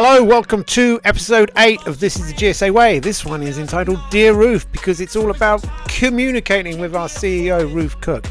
Hello, welcome to episode 8 of This is the GSA Way. This one is entitled Dear Ruth because it's all about communicating with our CEO Ruth Cooke.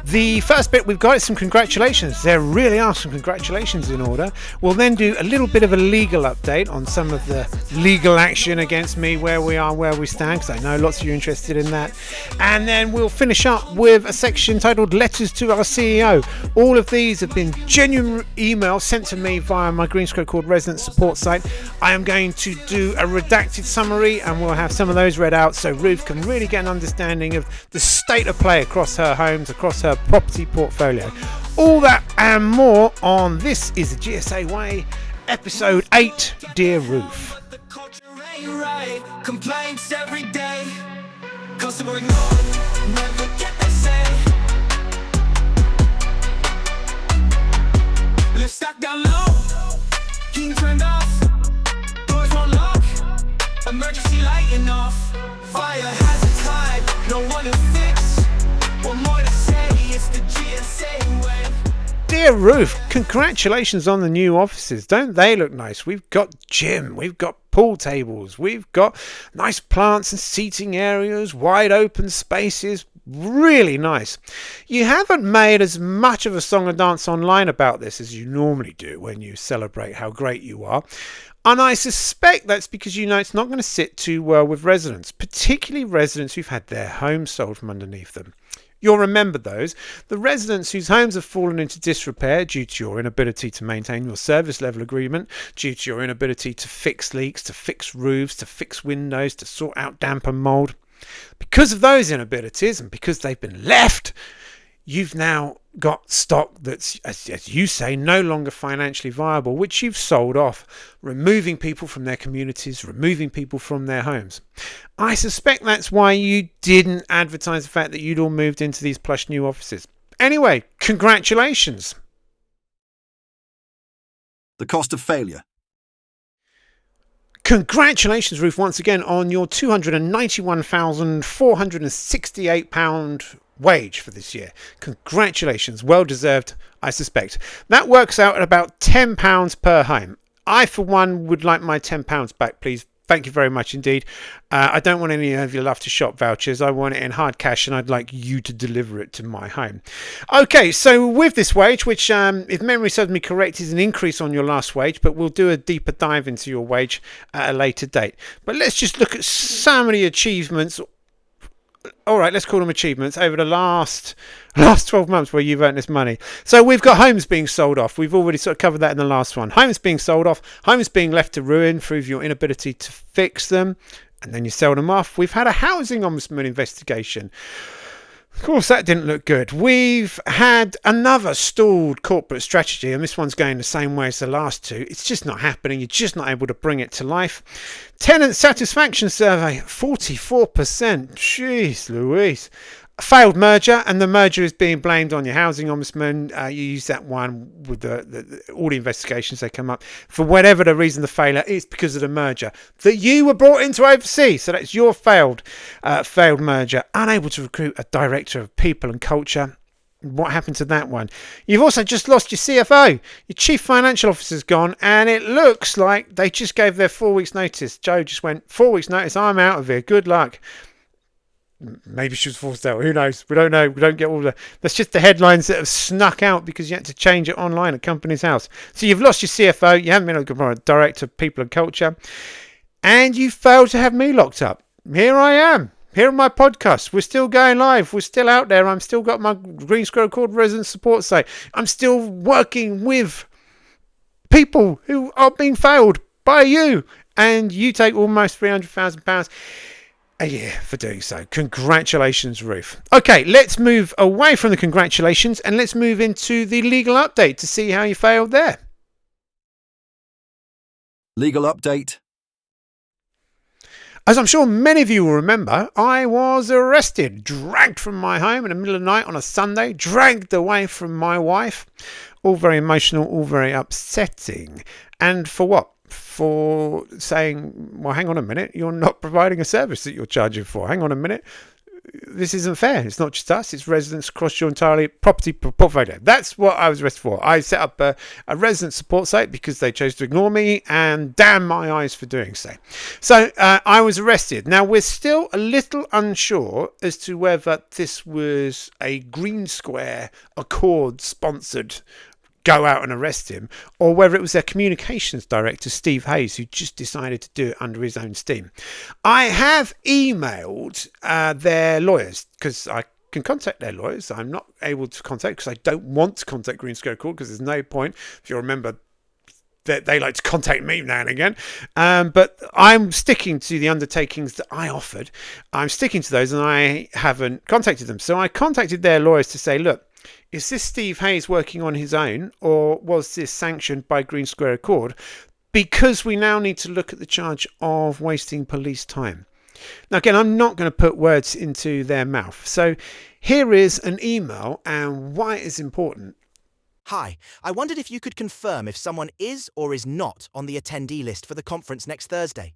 The first bit we've got is some congratulations. There really are some congratulations in order. We'll then do a little bit of a legal update on some of the legal action against me, where we are, where we stand, because I know lots of you are interested in that. And then we'll finish up with a section titled Letters to our CEO. All of these have been genuine emails sent to me via my GreenSquareAccord resident support site. I am going to do a redacted summary and we'll have some of those read out so Ruth can really get an understanding of the state of play across her homes, across her property portfolio. All that and more on This is the GSA Way, episode 8, Dear Ruth. Complaints every day. Customer ignored, never get a say. Lift stack down low, heat turned off, doors won't lock, emergency lighting off. Fire has its hide, no one to fix. One more to say, it's the GSA way. Dear Ruth, congratulations on the new offices. Don't they look nice? We've got gym, we've got pool tables, we've got nice plants and seating areas, wide open spaces. Really nice. You haven't made as much of a song and dance online about this as you normally do when you celebrate how great you are. And I suspect that's because you know it's not going to sit too well with residents, particularly residents who've had their homes sold from underneath them. You'll remember those, the residents whose homes have fallen into disrepair due to your inability to maintain your service level agreement, due to your inability to fix leaks, to fix roofs, to fix windows, to sort out damp and mould. Because of those inabilities and because they've been left, you've now got stock that's, as you say, no longer financially viable, which you've sold off, removing people from their communities, removing people from their homes. I suspect that's why you didn't advertise the fact that you'd all moved into these plush new offices. Anyway, congratulations. The cost of failure. Congratulations, Ruth, once again on your £291,468 wage for this year. Congratulations, well deserved, I suspect. That works out at about £10 per home. I, for one, would like my £10 back, please. Thank you very much indeed. I don't want any of your Love to Shop vouchers. I want it in hard cash and I'd like you to deliver it to my home. Okay, so with this wage, which if memory serves me correct is an increase on your last wage, but we'll do a deeper dive into your wage at a later date. But let's just look at some of the achievements. All right, let's call them achievements over the last 12 months where you've earned this money. So we've got homes being sold off. We've already sort of covered that in the last one. Homes being sold off, homes being left to ruin through your inability to fix them, and then you sell them off. We've had a housing ombudsman investigation. Of course, that didn't look good. We've had another stalled corporate strategy, and this one's going the same way as the last two. It's just not happening. You're just not able to bring it to life. Tenant satisfaction survey, 44%. Jeez Louise. A failed merger, and the merger is being blamed on your housing ombudsman. You use that one with all the investigations they come up. For whatever the reason the failure, it's because of the merger that you were brought in to oversee. So that's your failed merger. Unable to recruit a director of people and culture. What happened to that one? You've also just lost your CFO. Your chief financial officer's gone, and it looks like they just gave their 4 weeks notice. Joe just went, 4 weeks notice, I'm out of here. Good luck. Maybe she was forced out. Who knows? We don't know. We don't get all the... That's just the headlines that have snuck out because you had to change it online at Company's House. So you've lost your CFO. You haven't been a director of people and culture. And you failed to have me locked up. Here I am. Here on my podcast. We're still going live. We're still out there. I'm still got my GreenSquareAccord resident support site. I'm still working with people who are being failed by you. And you take almost £300,000 a year for doing so. Congratulations, Ruth. Okay, let's move away from the congratulations and let's move into the legal update to see how you failed there. Legal update. As I'm sure many of you will remember, I was arrested, dragged from my home in the middle of the night on a Sunday, dragged away from my wife. All very emotional, all very upsetting. And for what? For saying, well, hang on a minute, you're not providing a service that you're charging for. Hang on a minute. this isn't fair. It's not just us, it's residents across your entire property portfolio. That's what I was arrested for. I set up a resident support site because they chose to ignore me, and damn my eyes for doing so. So I was arrested. Now, we're still a little unsure as to whether this was a GreenSquareAccord sponsored go out and arrest him, or whether it was their communications director, Steve Hayes, who just decided to do it under his own steam. I have emailed their lawyers because I can contact their lawyers. I'm not able to contact because I don't want to contact GreenSquareAccord because there's no point. If you remember, that they like to contact me now and again, but I'm sticking to the undertakings that I offered. I'm sticking to those, and I haven't contacted them. So I contacted their lawyers to say, look, is this Steve Hayes working on his own, or was this sanctioned by GreenSquareAccord? Because we now need to look at the charge of wasting police time. Now, again, I'm not going to put words into their mouth. So here is an email and why it is important. Hi, I wondered if you could confirm if someone is or is not on the attendee list for the conference next Thursday.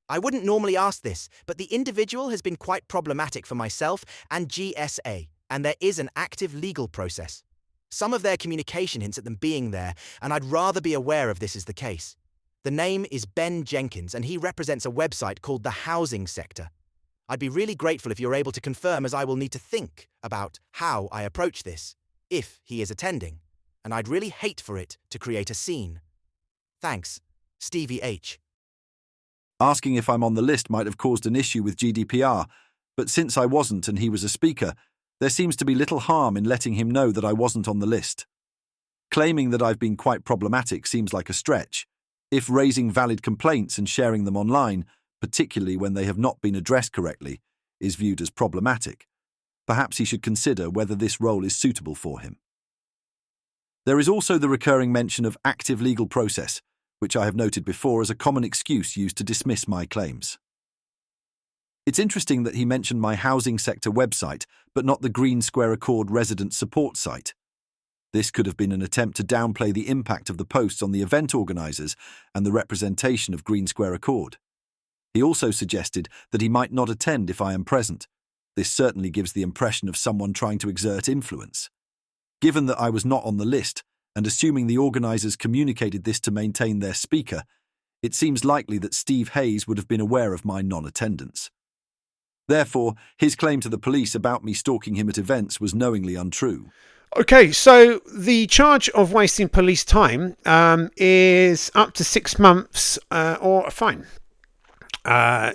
I wouldn't normally ask this, but the individual has been quite problematic for myself and GSA, and there is an active legal process. Some of their communication hints at them being there, and I'd rather be aware of this is the case. The name is Ben Jenkins, and he represents a website called the Housing Sector. I'd be really grateful if you're able to confirm, as I will need to think about how I approach this, if he is attending. And I'd really hate for it to create a scene. Thanks, Stevie H. Asking if I'm on the list might have caused an issue with GDPR, but since I wasn't and he was a speaker, there seems to be little harm in letting him know that I wasn't on the list. Claiming that I've been quite problematic seems like a stretch. If raising valid complaints and sharing them online, particularly when they have not been addressed correctly, is viewed as problematic, perhaps he should consider whether this role is suitable for him. There is also the recurring mention of active legal process, which I have noted before as a common excuse used to dismiss my claims. It's interesting that he mentioned my housing sector website, but not the GreenSquareAccord resident support site. This could have been an attempt to downplay the impact of the posts on the event organisers and the representation of GreenSquareAccord. He also suggested that he might not attend if I am present. This certainly gives the impression of someone trying to exert influence. Given that I was not on the list, and assuming the organisers communicated this to maintain their speaker, it seems likely that Steve Hayes would have been aware of my non-attendance. Therefore, his claim to the police about me stalking him at events was knowingly untrue. Okay, so the charge of wasting police time is up to 6 months or a fine.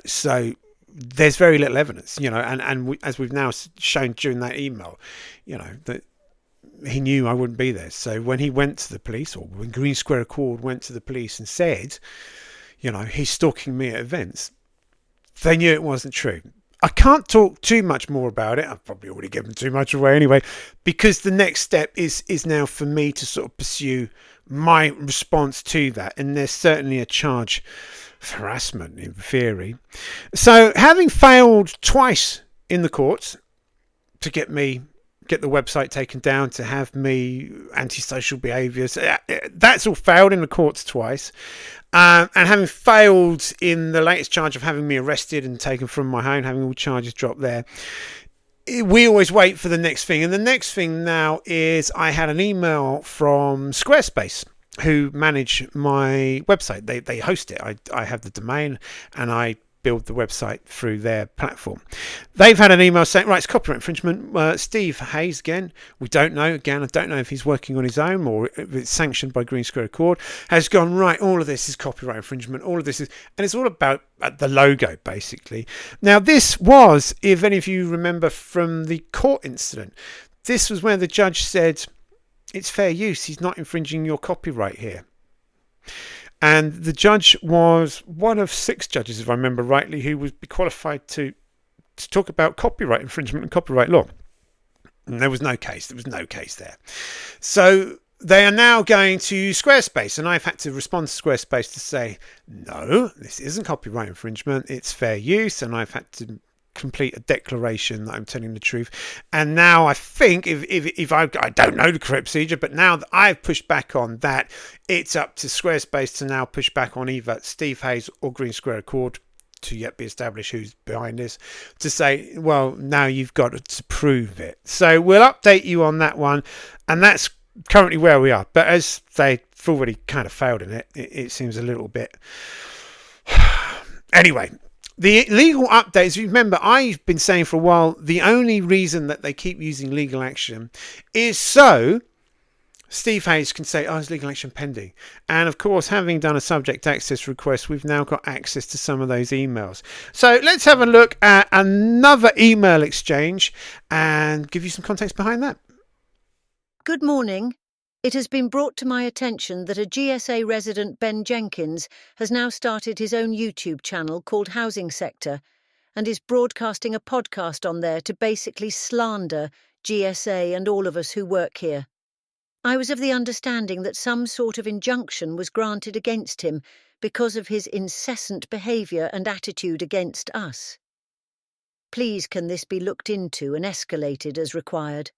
So there's very little evidence, and as we've now shown during that email, that he knew I wouldn't be there. So when he went to the police, or when GreenSquareAccord went to the police and said, he's stalking me at events, they knew it wasn't true. I can't talk too much more about it. I've probably already given too much away anyway, because the next step is now for me to sort of pursue my response to that. And there's certainly a charge of harassment in theory. So having failed twice in the courts to get the website taken down, to have me antisocial behaviours, that's all failed in the courts twice. And having failed in the latest charge of having me arrested and taken from my home, having all charges dropped there, we always wait for the next thing. And the next thing now is I had an email from Squarespace, who manage my website. They host it. I have the domain and I build the website through their platform. They've had an email saying, right, it's copyright infringement. Steve Hayes, again, we don't know. Again, I don't know if he's working on his own or if it's sanctioned by GreenSquareAccord, has gone, right, all of this is copyright infringement. All of this is, and it's all about the logo, basically. Now, this was, if any of you remember from the court incident, this was where the judge said, it's fair use. He's not infringing your copyright here. And the judge was one of 6 judges, if I remember rightly, who would be qualified to talk about copyright infringement and copyright law. And there was no case. There was no case there. So they are now going to Squarespace, and I've had to respond to Squarespace to say, no, this isn't copyright infringement. It's fair use. And I've had to complete a declaration that I'm telling the truth. And now I think if I don't know the correct procedure, but now that I've pushed back on that, it's up to Squarespace to now push back on either Steve Hayes or GreenSquareAccord to yet be established who's behind this, to say, well, now you've got to prove it. So we'll update you on that one, and that's currently where we are. But as they've already kind of failed in it, it seems a little bit... Anyway, the legal updates, remember, I've been saying for a while, the only reason that they keep using legal action is so Steve Hayes can say, oh, there's legal action pending. And of course, having done a subject access request, we've now got access to some of those emails. So let's have a look at another email exchange and give you some context behind that. Good morning. It has been brought to my attention that a GSA resident, Ben Jenkins, has now started his own YouTube channel called Housing Sector and is broadcasting a podcast on there to basically slander GSA and all of us who work here. I was of the understanding that some sort of injunction was granted against him because of his incessant behaviour and attitude against us. Please can this be looked into and escalated as required?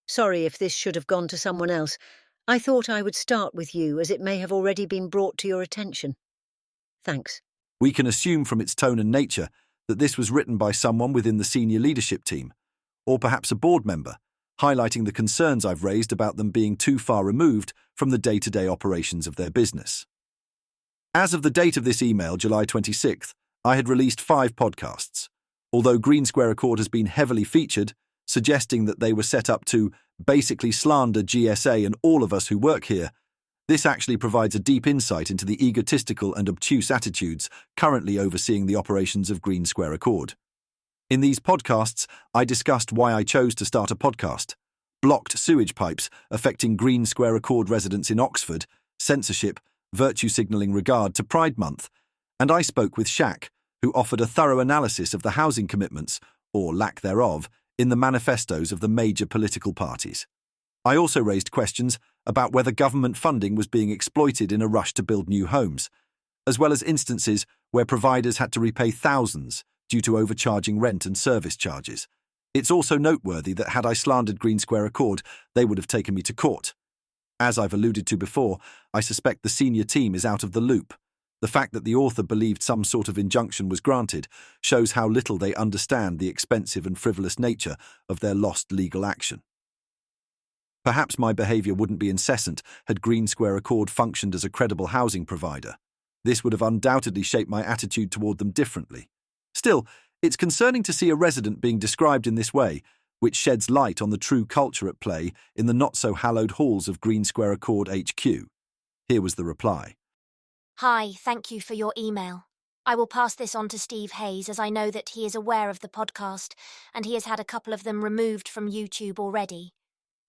Sorry if this should have gone to someone else. I thought I would start with you as it may have already been brought to your attention. Thanks. We can assume from its tone and nature that this was written by someone within the senior leadership team, or perhaps a board member, highlighting the concerns I've raised about them being too far removed from the day-to-day operations of their business. As of the date of this email, July 26th, I had released 5 podcasts, although GreenSquareAccord has been heavily featured, suggesting that they were set up to basically slander GSA and all of us who work here. This actually provides a deep insight into the egotistical and obtuse attitudes currently overseeing the operations of GreenSquareAccord. In these podcasts, I discussed why I chose to start a podcast, blocked sewage pipes affecting GreenSquareAccord residents in Oxford, censorship, virtue signalling regard to Pride Month, and I spoke with Shaq, who offered a thorough analysis of the housing commitments, or lack thereof, in the manifestos of the major political parties. I also raised questions about whether government funding was being exploited in a rush to build new homes, as well as instances where providers had to repay thousands due to overcharging rent and service charges. It's also noteworthy that had I slandered GreenSquareAccord, they would have taken me to court. As I've alluded to before, I suspect the senior team is out of the loop. The fact that the author believed some sort of injunction was granted shows how little they understand the expensive and frivolous nature of their lost legal action. Perhaps my behaviour wouldn't be incessant had GreenSquareAccord functioned as a credible housing provider. This would have undoubtedly shaped my attitude toward them differently. Still, it's concerning to see a resident being described in this way, which sheds light on the true culture at play in the not-so-hallowed halls of GreenSquareAccord HQ. Here was the reply. Hi, thank you for your email. I will pass this on to Steve Hayes as I know that he is aware of the podcast and he has had a couple of them removed from YouTube already.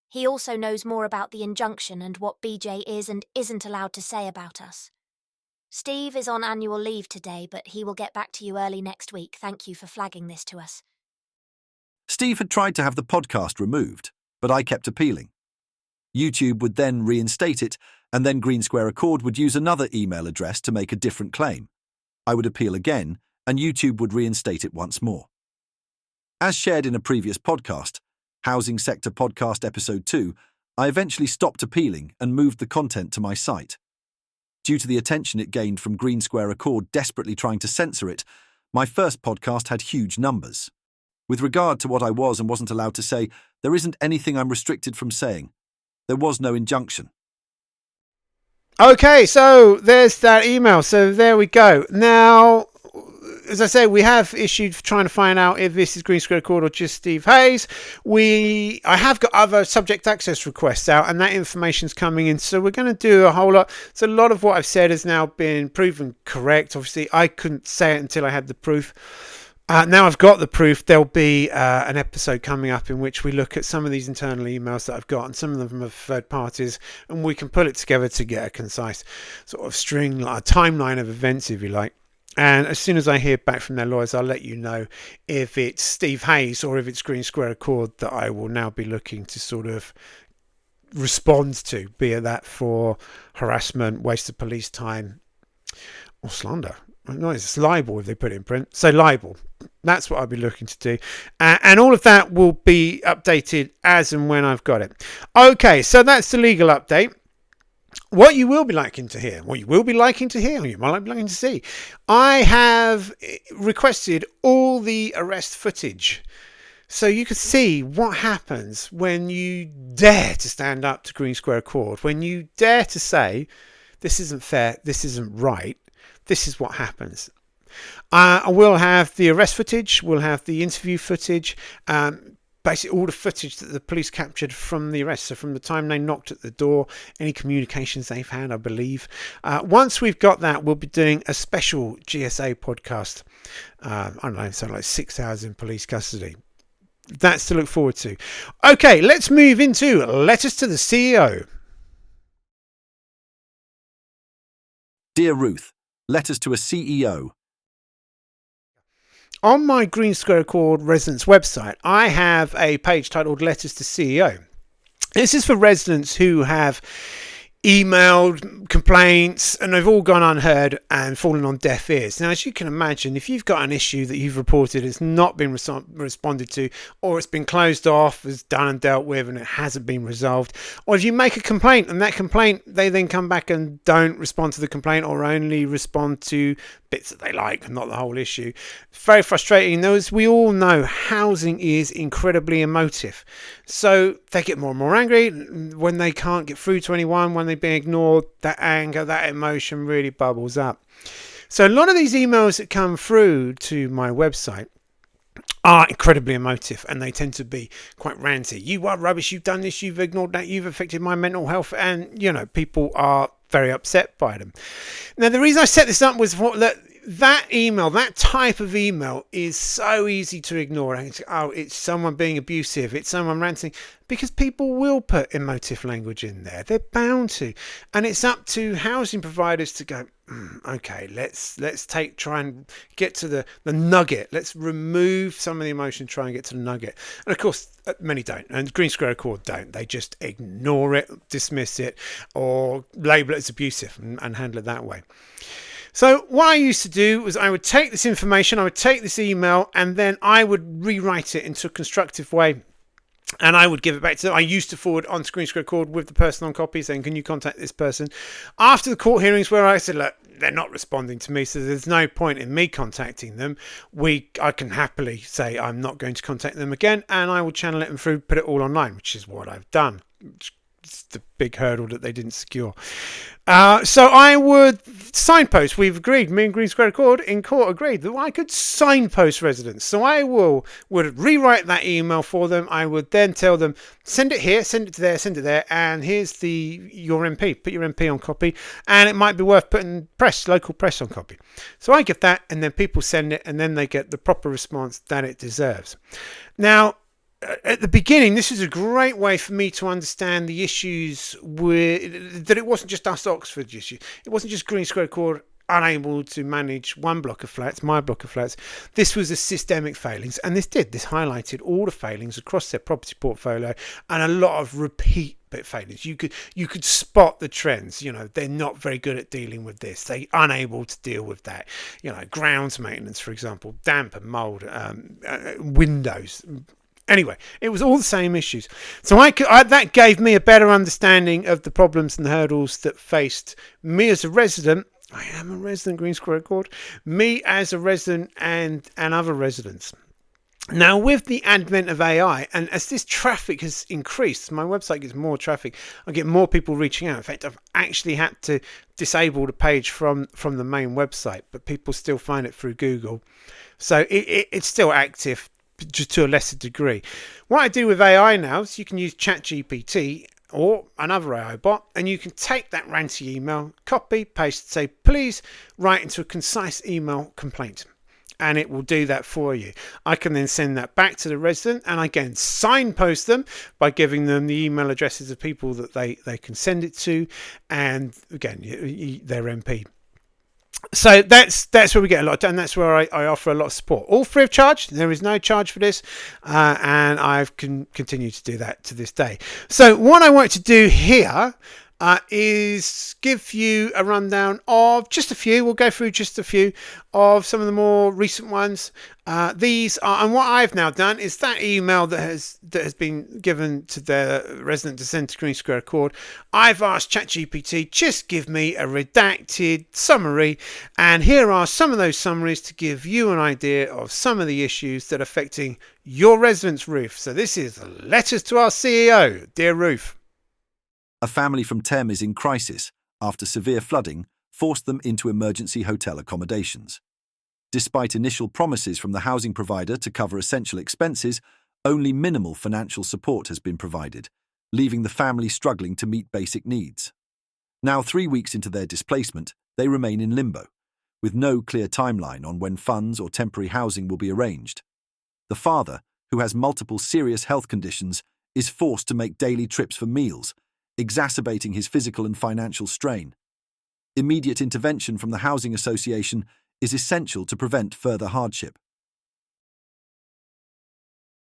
He also knows more about the injunction and what BJ is and isn't allowed to say about us. Steve is on annual leave today, but he will get back to you early next week. Thank you for flagging this to us. Steve had tried to have the podcast removed, but I kept appealing. YouTube would then reinstate it, and then GreenSquareAccord would use another email address to make a different claim. I would appeal again, and YouTube would reinstate it once more. As shared in a previous podcast, Housing Sector Podcast Episode 2, I eventually stopped appealing and moved the content to my site. Due to the attention it gained from GreenSquareAccord desperately trying to censor it, my first podcast had huge numbers. With regard to what I was and wasn't allowed to say, there isn't anything I'm restricted from saying. There was no injunction. Okay, so there's that email. So there we go. Now, as I say, we have issued trying to find out if this is GreenSquareAccord or just Steve Hayes. I have got other subject access requests out, and that information's coming in. So we're going to do a whole lot. So a lot of what I've said has now been proven correct. Obviously, I couldn't say it until I had the proof. Now I've got the proof. There'll be an episode coming up in which we look at some of these internal emails that I've got, and some of them are third parties, and we can pull it together to get a concise sort of string, like a timeline of events, if you like. And as soon as I hear back from their lawyers, I'll let you know if it's Steve Hayes or if it's GreenSquareAccord that I will now be looking to sort of respond to, be it that for harassment, waste of police time, or slander. No, it's libel if they put it in print. So libel. That's what I'll be looking to do. And all of that will be updated as and when I've got it. Okay, so that's the legal update. What you will be liking to hear, or you might be liking to see, I have requested all the arrest footage. So you can see what happens when you dare to stand up to GreenSquareAccord, when you dare to say, this isn't fair, this isn't right, this is what happens. I will have the arrest footage, we'll have the interview footage, basically all the footage that the police captured from the arrest. So from the time they knocked at the door, any communications they've had, I believe. Once we've got that, we'll be doing a special GSA podcast. I don't know, so like 6 hours in police custody. That's to look forward to. Okay, let's move into letters to the CEO. Dear Ruth, letters to a CEO. On my GreenSquareAccord residents website, I have a page titled Letters to CEO. This is for residents who have emailed complaints and they've all gone unheard and fallen on deaf ears. Now, as you can imagine, if you've got an issue that you've reported, it's not been responded to, or it's been closed off, is done and dealt with, and it hasn't been resolved, or if you make a complaint and that complaint, they then come back and don't respond to the complaint or only respond to bits that they like and not the whole issue. It's very frustrating. As we all know, housing is incredibly emotive. So they get more and more angry when they can't get through to anyone, when they've been ignored. That anger, that emotion really bubbles up. So a lot of these emails that come through to my website are incredibly emotive, and they tend to be quite ranty. You are rubbish, you've done this, you've ignored that, you've affected my mental health, and people are very upset by them. Now, the reason I set this up was that email, that type of email, is so easy to ignore. It's someone being abusive, it's someone ranting, because people will put emotive language in there. They're bound to. And it's up to housing providers to go, okay, let's try and get to the nugget. Let's remove some of the emotion, try and get to the nugget. And of course, many don't. And GreenSquareAccord don't. They just ignore it, dismiss it, or label it as abusive and handle it that way. So what I used to do was I would take this information, I would take this email, and then I would rewrite it into a constructive way. And I would give it back to them. I used to forward onto GreenSquareAccord with the person on copy saying, can you contact this person? After the court hearings where I said, look, they're not responding to me, so there's no point in me contacting them. I can happily say I'm not going to contact them again, and I will channel it and through, put it all online, which is what I've done. It's the big hurdle that they didn't secure. So I would signpost. We've agreed, me and GreenSquareAccord in court agreed that I could signpost residents. So I would rewrite that email for them. I would then tell them, send it here, send it to there, send it there, and here's your MP. Put your MP on copy, and it might be worth putting local press on copy. So I get that, and then people send it, and then they get the proper response that it deserves. Now, at the beginning, this is a great way for me to understand the issues that it wasn't just us Oxford issue. It wasn't just GreenSquareAccord unable to manage one block of flats, my block of flats. This was a systemic failings, and this highlighted all the failings across their property portfolio and a lot of repeat failures. You could spot the trends. They're not very good at dealing with this. They're unable to deal with that. Grounds maintenance, for example, damp and mold, windows. Anyway, it was all the same issues. So that gave me a better understanding of the problems and the hurdles that faced me as a resident. I am a resident, GreenSquareAccord. Me as a resident and other residents. Now, with the advent of AI, and as this traffic has increased, my website gets more traffic. I get more people reaching out. In fact, I've actually had to disable the page from the main website, but people still find it through Google. So it's still active, just to a lesser degree. What I do with AI now is you can use ChatGPT or another AI bot, and you can take that ranty email, copy, paste, say, please write into a concise email complaint. And it will do that for you. I can then send that back to the resident, and I can signpost them by giving them the email addresses of people that they can send it to, and again, their MP. So that's where we get a lot done. That's where I offer a lot of support, all free of charge. There is no charge for this, and I've continued to do that to this day. So what I want to do here is give you a rundown of just a few. We'll go through just a few of some of the more recent ones. These are, and what I've now done is that email that has been given to the resident dissenter Green Square Accord. I've asked ChatGPT, just give me a redacted summary, and here are some of those summaries to give you an idea of some of the issues that are affecting your residents' roof. So this is letters to our CEO, dear Ruth. A family from Thames is in crisis after severe flooding forced them into emergency hotel accommodations. Despite initial promises from the housing provider to cover essential expenses, only minimal financial support has been provided, leaving the family struggling to meet basic needs. Now, 3 weeks into their displacement, they remain in limbo, with no clear timeline on when funds or temporary housing will be arranged. The father, who has multiple serious health conditions, is forced to make daily trips for meals, exacerbating his physical and financial strain. Immediate intervention from the housing association is essential to prevent further hardship.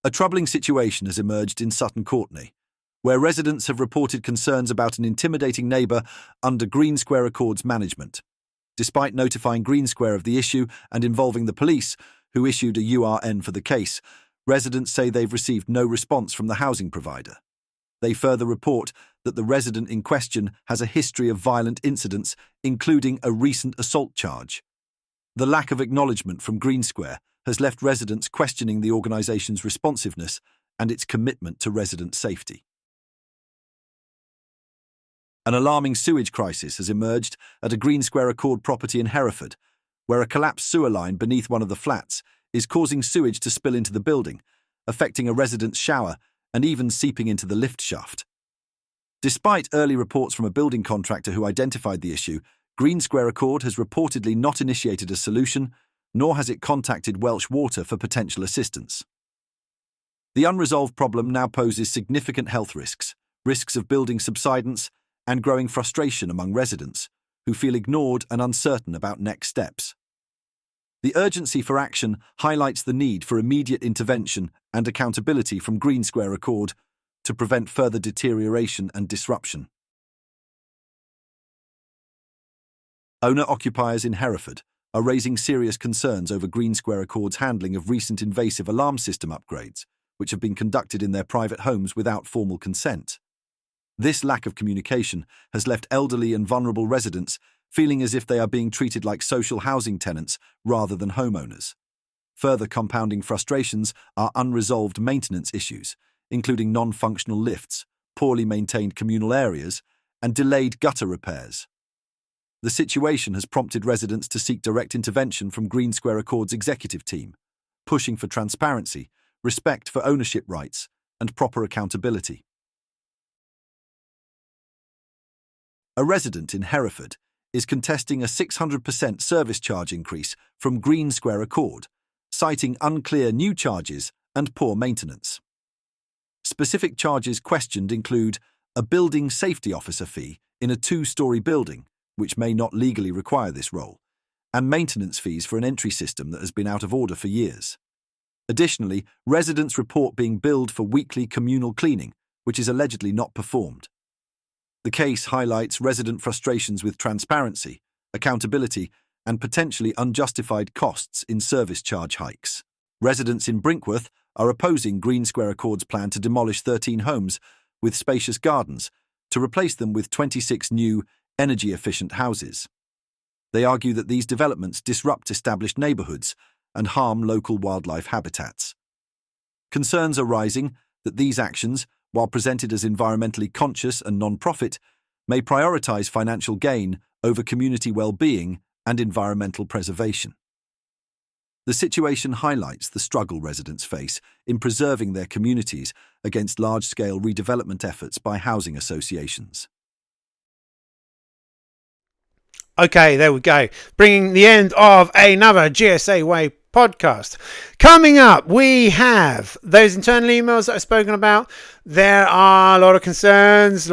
A troubling situation has emerged in Sutton Courtenay, where residents have reported concerns about an intimidating neighbour under GreenSquareAccord's management. Despite notifying GreenSquare of the issue and involving the police, who issued a URN for the case, residents say they've received no response from the housing provider. They further report that the resident in question has a history of violent incidents, including a recent assault charge. The lack of acknowledgement from GreenSquare has left residents questioning the organisation's responsiveness and its commitment to resident safety. An alarming sewage crisis has emerged at a GreenSquareAccord property in Hereford, where a collapsed sewer line beneath one of the flats is causing sewage to spill into the building, affecting a resident's shower and even seeping into the lift shaft. Despite early reports from a building contractor who identified the issue, GreenSquareAccord has reportedly not initiated a solution, nor has it contacted Welsh Water for potential assistance. The unresolved problem now poses significant health risks of building subsidence, and growing frustration among residents, who feel ignored and uncertain about next steps. The urgency for action highlights the need for immediate intervention and accountability from GreenSquareAccord to prevent further deterioration and disruption. Owner-occupiers in Hereford are raising serious concerns over GreenSquareAccord's handling of recent invasive alarm system upgrades, which have been conducted in their private homes without formal consent. This lack of communication has left elderly and vulnerable residents feeling as if they are being treated like social housing tenants rather than homeowners. Further compounding frustrations are unresolved maintenance issues, including non-functional lifts, poorly maintained communal areas, and delayed gutter repairs. The situation has prompted residents to seek direct intervention from GreenSquareAccord's executive team, pushing for transparency, respect for ownership rights, and proper accountability. A resident in Hereford is contesting a 600% service charge increase from GreenSquareAccord, citing unclear new charges and poor maintenance. Specific charges questioned include a building safety officer fee in a 2-story building, which may not legally require this role, and maintenance fees for an entry system that has been out of order for years. Additionally, residents report being billed for weekly communal cleaning, which is allegedly not performed. The case highlights resident frustrations with transparency, accountability, and potentially unjustified costs in service charge hikes. Residents in Brinkworth are opposing GreenSquareAccord's plan to demolish 13 homes with spacious gardens to replace them with 26 new, energy-efficient houses. They argue that these developments disrupt established neighbourhoods and harm local wildlife habitats. Concerns are rising that these actions, while presented as environmentally conscious and non-profit, may prioritise financial gain over community well-being and environmental preservation. The situation highlights the struggle residents face in preserving their communities against large-scale redevelopment efforts by housing associations. Okay, there we go. Bringing the end of another GSA Way podcast. Coming up, we have those internal emails that I've spoken about. There are a lot of concerns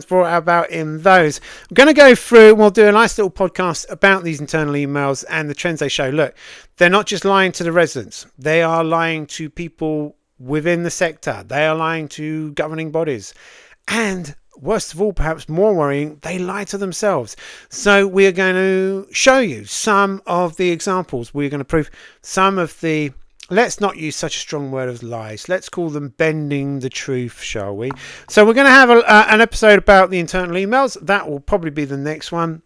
brought about in those. I'm going to go through and we'll do a nice little podcast about these internal emails and the trends they show. Look, they're not just lying to the residents. They are lying to people within the sector. They are lying to governing bodies. And worst of all, perhaps more worrying, they lie to themselves. So we are going to show you some of the examples. We're going to prove some of the, let's not use such a strong word as lies. Let's call them bending the truth, shall we? So we're going to have an episode about the internal emails. That will probably be the next one.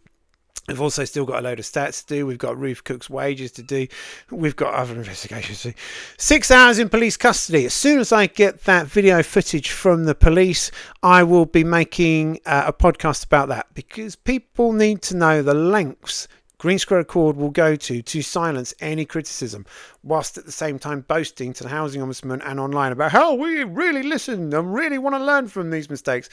We've also still got a load of stats to do. We've got Ruth Cooke's wages to do. We've got other investigations to do. 6 hours in police custody. As soon as I get that video footage from the police, I will be making a podcast about that, because people need to know the lengths GreenSquareAccord will go to silence any criticism, whilst at the same time boasting to the Housing Ombudsman and online about how we really listen and really want to learn from these mistakes.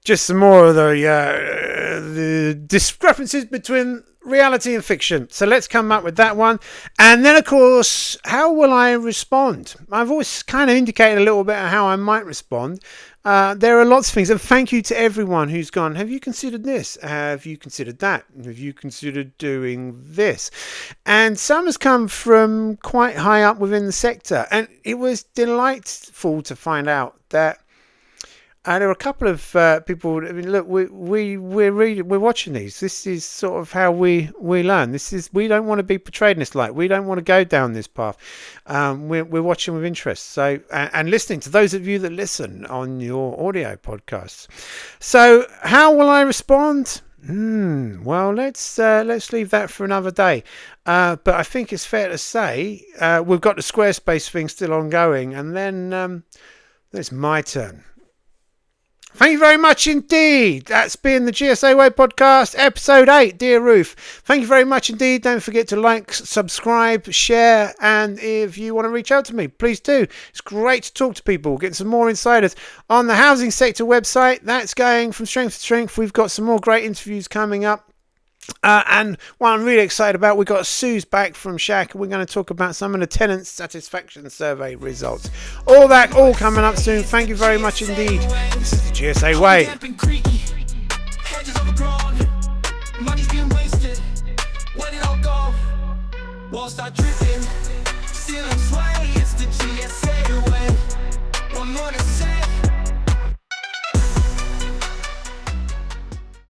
Just some more of the discrepancies between reality and fiction. So let's come up with that one. And then, of course, how will I respond? I've always kind of indicated a little bit of how I might respond. There are lots of things. And thank you to everyone who's gone, have you considered this? Have you considered that? Have you considered doing this? And some has come from quite high up within the sector. And it was delightful to find out that there are a couple of people. I mean, look, we're watching these. This is sort of how we learn. We don't want to be portrayed in this light. We don't want to go down this path. We're watching with interest. So and listening to those of you that listen on your audio podcasts. So how will I respond? Well, let's leave that for another day. But I think it's fair to say we've got the Squarespace thing still ongoing, and then it's my turn. Thank you very much indeed. That's been the GSA Way podcast, episode 8, Dear Ruth. Thank you very much indeed. Don't forget to like, subscribe, share, and if you want to reach out to me, please do. It's great to talk to people, get some more insiders on the housing sector website. That's going from strength to strength. We've got some more great interviews coming up. And what I'm really excited about, we've got Sue's back from Shaq, and we're going to talk about some of the tenant satisfaction survey results. All coming up soon. Thank you very much indeed. This is the GSA Way. Money's being wasted. Where did it all go? Walls start dripping. Ceiling sway. It's the GSA way. One more to say.